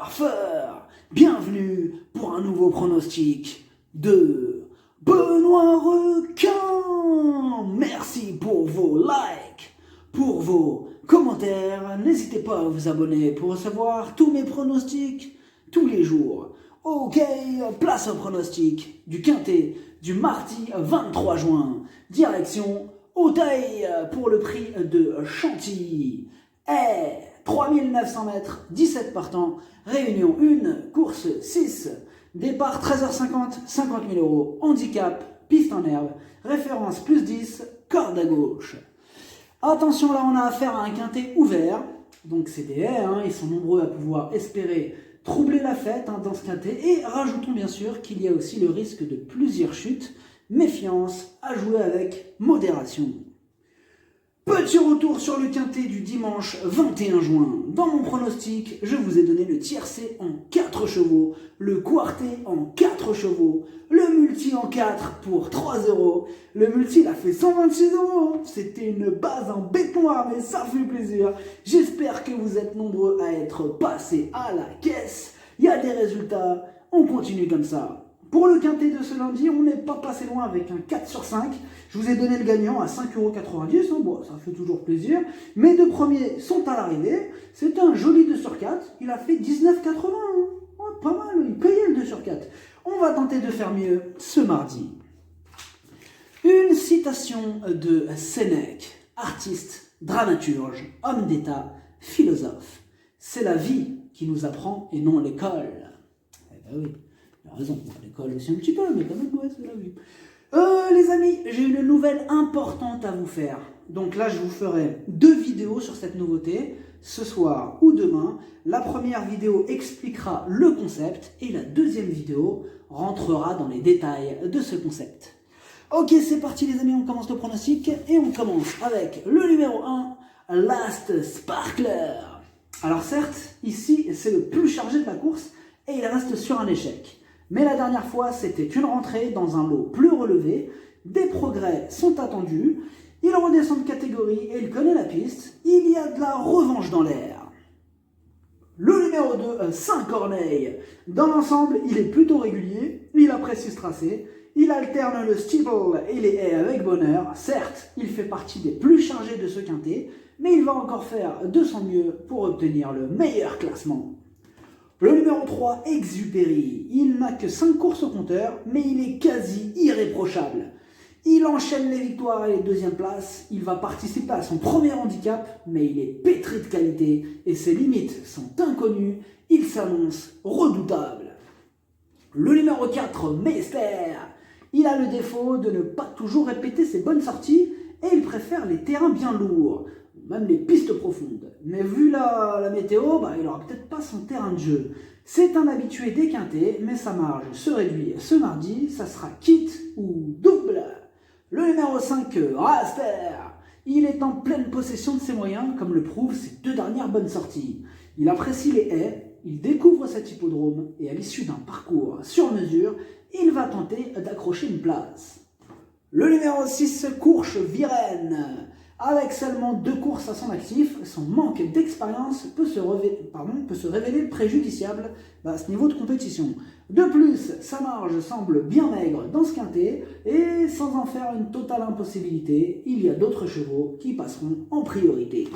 Surfeurs, bienvenue pour un nouveau pronostic de Benoît Requin. Merci pour vos likes, pour vos commentaires. N'hésitez pas à vous abonner pour recevoir tous mes pronostics tous les jours. Ok, place au pronostic du Quintet du mardi 23 juin. Direction Auteuil pour le prix de Chantilly. 3900 mètres, 17 partants, réunion 1, course 6, départ 13h50, 50 000 euros, handicap, piste en herbe, référence plus 10, corde à gauche. Attention, là on a affaire à un quintet ouvert, donc c'est des haies, ils sont nombreux à pouvoir espérer troubler la fête dans ce quintet, et rajoutons bien sûr qu'il y a aussi le risque de plusieurs chutes, méfiance à jouer avec modération. Petit retour sur le quintet du dimanche 21 juin. Dans mon pronostic, je vous ai donné le tiercé en 4 chevaux, le quartet en 4 chevaux, le multi en 4 pour 3 euros. Le multi, il a fait 126 euros. C'était une base en bête noire, mais ça fait plaisir. J'espère que vous êtes nombreux à être passés à la caisse. Il y a des résultats, on continue comme ça. Pour le quintet de ce lundi, on n'est pas passé loin avec un 4 sur 5. Je vous ai donné le gagnant à 5,90 €. Bon, ça fait toujours plaisir. Mes deux premiers sont à l'arrivée. C'est un joli 2 sur 4. Il a fait 19,80 €. Oh, pas mal, il payait le 2 sur 4. On va tenter de faire mieux ce mardi. Une citation de Sénèque, artiste, dramaturge, homme d'État, philosophe. C'est la vie qui nous apprend et non l'école. Eh ben oui. Il a raison, l'école aussi un petit peu, mais quand même, ouais, c'est la vie. Les amis, j'ai une nouvelle importante à vous faire. Donc là, je vous ferai 2 vidéos sur cette nouveauté, ce soir ou demain. La première vidéo expliquera le concept et la deuxième vidéo rentrera dans les détails de ce concept. Ok, c'est parti les amis, on commence le pronostic et on commence avec le numéro 1, Last Sparkler. Alors certes, ici, c'est le plus chargé de la course et il reste sur un échec. Mais la dernière fois, c'était une rentrée dans un lot plus relevé. Des progrès sont attendus. Il redescend de catégorie et il connaît la piste. Il y a de la revanche dans l'air. Le numéro 2, Saint-Corneille. Dans l'ensemble, il est plutôt régulier. Il apprécie ce tracé. Il alterne le steeple et les haies avec bonheur. Certes, il fait partie des plus chargés de ce quintet, mais il va encore faire de son mieux pour obtenir le meilleur classement. Le numéro 3, Exupéry. Il n'a que 5 courses au compteur, mais il est quasi irréprochable. Il enchaîne les victoires et les deuxièmes places. Il va participer à son premier handicap, mais il est pétri de qualité et ses limites sont inconnues. Il s'annonce redoutable. Le numéro 4, Mester. Il a le défaut de ne pas toujours répéter ses bonnes sorties et il préfère les terrains bien lourds, même les pistes profondes. Mais vu la météo, il n'aura peut-être pas son terrain de jeu. C'est un habitué des quintets, mais sa marge se réduit ce mardi, ça sera kit ou double. Le numéro 5, Raster. Il est en pleine possession de ses moyens, comme le prouvent ses 2 dernières bonnes sorties. Il apprécie les haies, il découvre cet hippodrome, et à l'issue d'un parcours sur mesure, il va tenter d'accrocher une place. Le numéro 6, Courche Virène. Avec seulement 2 courses à son actif, son manque d'expérience peut se révéler préjudiciable à ce niveau de compétition. De plus, sa marge semble bien maigre dans ce quintet, et sans en faire une totale impossibilité, il y a d'autres chevaux qui passeront en priorité.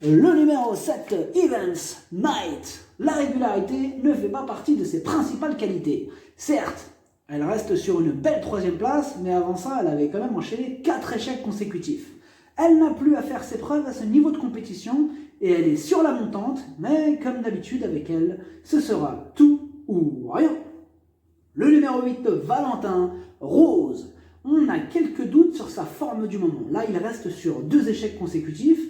Le numéro 7, Evans Knight. La régularité ne fait pas partie de ses principales qualités. Certes, elle reste sur une belle 3e place, mais avant ça, elle avait quand même enchaîné 4 échecs consécutifs. Elle n'a plus à faire ses preuves à ce niveau de compétition et elle est sur la montante, mais comme d'habitude avec elle, ce sera tout ou rien. Le numéro 8, Valentin Rose. On a quelques doutes sur sa forme du moment. Là, il reste sur 2 échecs consécutifs.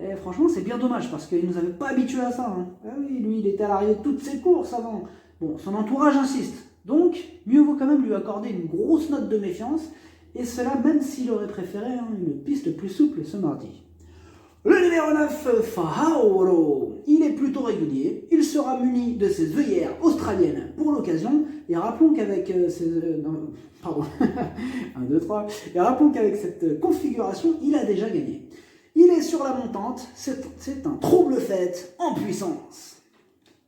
Et franchement, c'est bien dommage parce qu'il ne nous avait pas habitués à ça. Ah oui, lui, il était à l'arrivée de toutes ses courses avant. Bon, son entourage insiste. Donc, mieux vaut quand même lui accorder une grosse note de méfiance. Et cela même s'il aurait préféré une piste plus souple ce mardi. Le numéro 9, Fahaoro. Il est plutôt régulier. Il sera muni de ses œillères australiennes pour l'occasion. Et rappelons qu'avec Pardon. 1, 2, 3. Et rappelons qu'avec cette configuration, il a déjà gagné. Il est sur la montante, c'est un trouble-fête en puissance.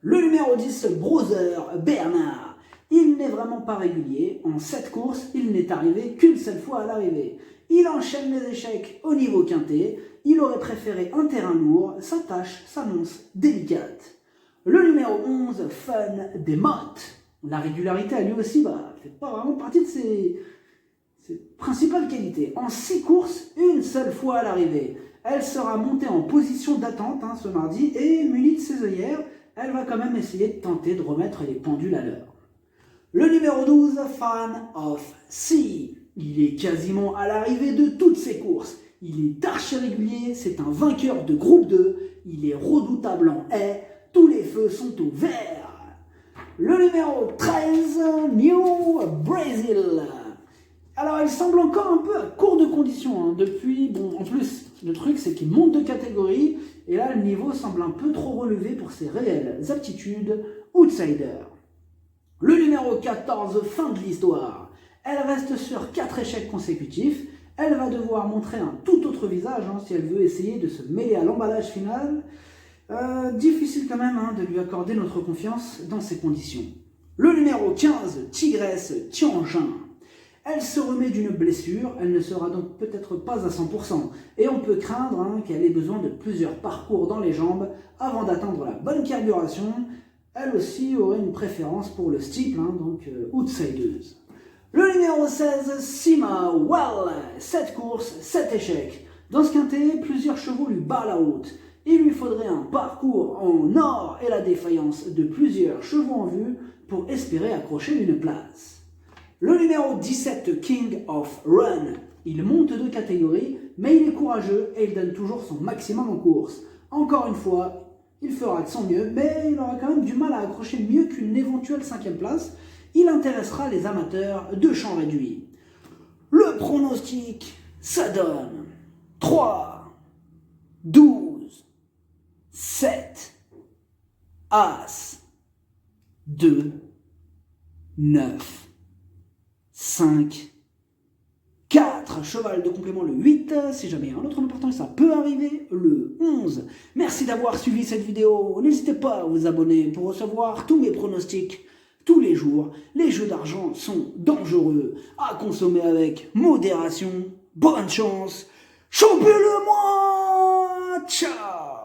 Le numéro 10, Brother Bernard. Il n'est vraiment pas régulier. En 7 courses, il n'est arrivé qu'une seule fois à l'arrivée. Il enchaîne les échecs au niveau quintet. Il aurait préféré un terrain lourd. Sa tâche s'annonce délicate. Le numéro 11, Fun des Mottes. La régularité à lui aussi fait pas vraiment partie de ses principales qualités. En 6 courses, une seule fois à l'arrivée. Elle sera montée en position d'attente ce mardi et munie de ses œillères, elle va quand même essayer de tenter de remettre les pendules à l'heure. Le numéro 12, Fan of Sea. Il est quasiment à l'arrivée de toutes ses courses. Il est archi régulier, c'est un vainqueur de groupe 2, il est redoutable en haie, tous les feux sont au vert. Le numéro 13, New Brazil. Alors il semble encore un peu à court de conditions depuis, en plus le truc c'est qu'il monte de catégorie et là le niveau semble un peu trop relevé pour ses réelles aptitudes outsider. Le numéro 14, fin de l'histoire. Elle reste sur 4 échecs consécutifs, elle va devoir montrer un tout autre visage si elle veut essayer de se mêler à l'emballage final. Difficile quand même de lui accorder notre confiance dans ces conditions. Le numéro 15, Tigresse Tianjin. Elle se remet d'une blessure, elle ne sera donc peut-être pas à 100%, et on peut craindre qu'elle ait besoin de plusieurs parcours dans les jambes avant d'atteindre la bonne carburation. Elle aussi aurait une préférence pour le steeple, donc outsideuse. Le numéro 16, Sima Wall, 7 courses, 7 échecs. Dans ce quintet, plusieurs chevaux lui barrent la route. Il lui faudrait un parcours en or et la défaillance de plusieurs chevaux en vue pour espérer accrocher une place. Le numéro 17, King of Run. Il monte de catégorie, mais il est courageux et il donne toujours son maximum en course. Encore une fois, il fera de son mieux, mais il aura quand même du mal à accrocher mieux qu'une éventuelle 5e place. Il intéressera les amateurs de champ réduit. Le pronostic, ça donne 3, 12, 7, As, 2, 9. 5, 4, cheval de complément le 8, si jamais un autre important ça peut arriver, le 11. Merci d'avoir suivi cette vidéo, n'hésitez pas à vous abonner pour recevoir tous mes pronostics tous les jours. Les jeux d'argent sont dangereux, à consommer avec modération. Bonne chance, chopez-le moi, ciao.